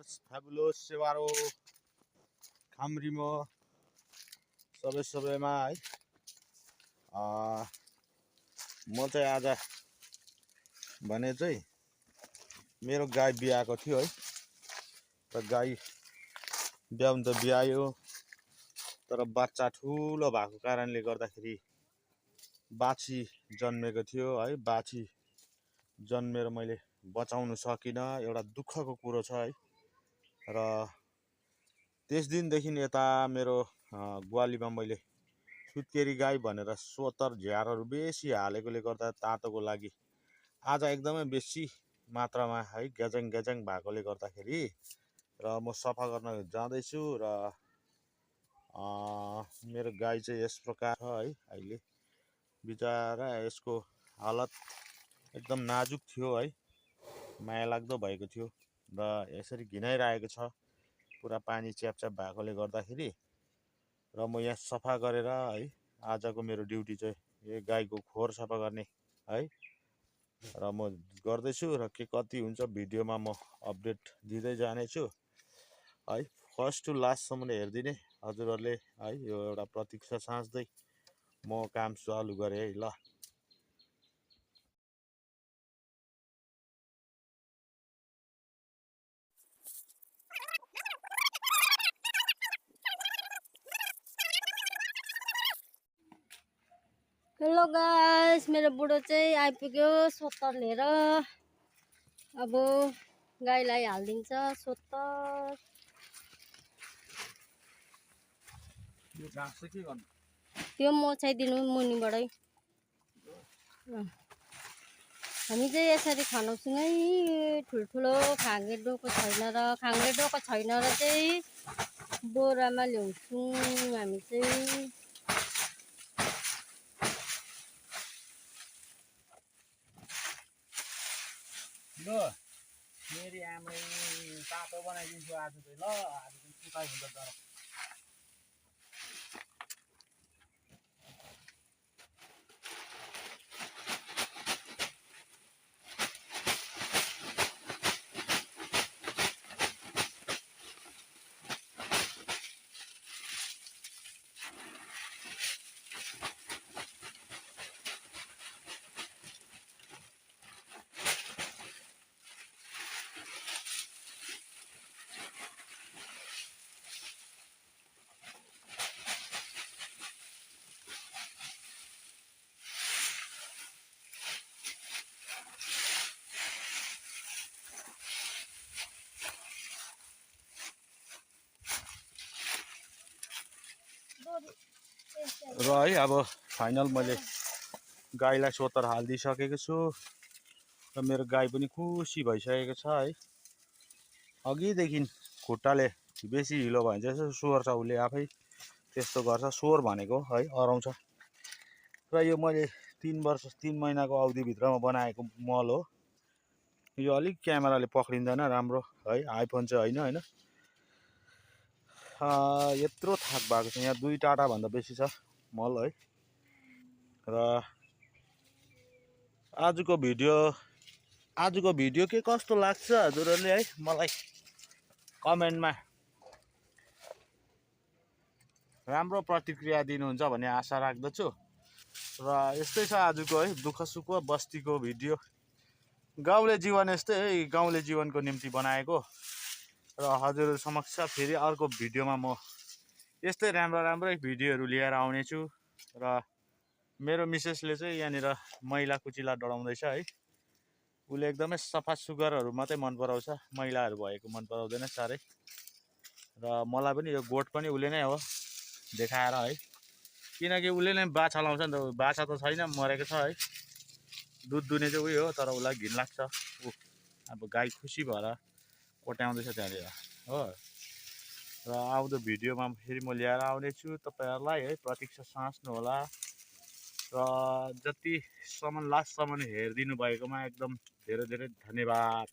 फ्याबुलोस सेवारो खामरिमो सबैमा है म चाहिँ आज भने चाहिँ मेरो गाई बियाएको थियो है। र गाई ब्याउन त बियायो, तर बच्चा ठुलो भएको कारणले गर्दाखेरि बाछी जन्मेको थियो है। बाछी जन्मेर मैले बचाउन सकिनँ, एउटा दुःखको कुरो छ है। र त्यस दिनदेखि यता मेरो ग्वालीमा मैले सुत्केरी गाई भनेर सोतर झ्यारहरू बेसी हालेकोले गर्दा तातोको लागि आज एकदमै बेसी मात्रामा है ग्याजाङ ग्याजाङ भएकोले गर्दाखेरि र म सफा गर्न जाँदैछु। र मेरो गाई चाहिँ यस प्रकार छ है। अहिले बिचरा यसको हालत एकदम नाजुक थियो है, माया लाग्दो भएको थियो र यसरी घिनाइरहेको छ पुरा पानी च्यापच्याप भएकोले गर्दाखेरि। र म यहाँ सफा गरेर है आजको मेरो ड्युटी चाहिँ यो गाईको खोर सफा गर्ने है। र म गर्दैछु र के कति हुन्छ भिडियोमा म अपडेट दिँदै जानेछु है। फर्स्ट टु लास्टसम्म हेरिदिने हजुरहरूले है। यो एउटा प्रतीक्षा साँच्दै म काम चालु गरेँ है। ल हेलो गाइस, मेरो बुढो चाहिँ आइपुग्यो सोत्तर लिएर। अब गाईलाई हालिदिन्छ सोत्तर। यो घाँस चाहिँ के गर्नु? त्यो मोछाइदिनु मुनिबाटै। हामी चाहिँ यसरी खनाउँछौँ है। ठुल्ठुलो खाङ्गे डोको छैन र खाङ्गे डोको छैन र चाहिँ बोरामा ल्याउँछौँ हामी चाहिँ। ल मेरी आमै तातो बनाइदिन्छु आज चाहिँ। ल आज चाहिँ कुटाइ हुन्छ तर र है। अब फाइनल मैले गाईलाई सोतर हालिदिइसकेको छु र मेरो गाई पनि खुसी भइसकेको छ है। अघिदेखि खुट्टाले बेसी हिलो भयो भने चाहिँ यसो सोहोर्छ उसले आफै, त्यस्तो गर्छ। सोहोर भनेको है अराउँछ। र यो मैले 3 महिनाको अवधिभित्रमा बनाएको मल हो। यो अलिक क्यामेराले पक्रिँदैन राम्रो है, आइफोन चाहिँ होइन यत्रो थाक भएको छ यहाँ, 2 टाटा भन्दा बेसी छ मल है। र आजको भिडियो के कस्तो लाग्छ हजुरहरूले है मलाई कमेन्टमा राम्रो प्रतिक्रिया दिनुहुन्छ भन्ने आशा राख्दछु। र यस्तै छ आजको है दुःख सुख बस्तीको भिडियो। गाउँले जीवन यस्तै है, गाउँले जीवनको निम्ति बनाएको। र हजुरहरू समक्ष फेरि अर्को भिडियोमा म यस्तै राम्रै भिडियोहरू लिएर आउनेछु। र मेरो मिसेसले चाहिँ यहाँनिर मैला कुचिला डढाउँदैछ है। उसले एकदमै सफा सुग्घरहरू मात्रै मन पराउँछ, मैलाहरू भएको मन पराउँदैन साह्रै। र मलाई पनि यो गोठ पनि उसले नै हो देखाएर है, किनकि उसले नै बाछा लाउँछ नि त। बाछा त छैन, मरेको छ है। दुध दुने चाहिँ उही हो, तर उसलाई घिन लाग्छ। अब गाई खुसी भएर कोट्याउँदैछ त्यहाँनिर हो। र आउँदो भिडियोमा फेरि म लिएर आउनेछु तपाईँहरूलाई है। प्रतीक्षा साँच्नु होला। र जतिसम्म लास्टसम्म हेरिदिनु भएकोमा एकदम धेरै धेरै धन्यवाद।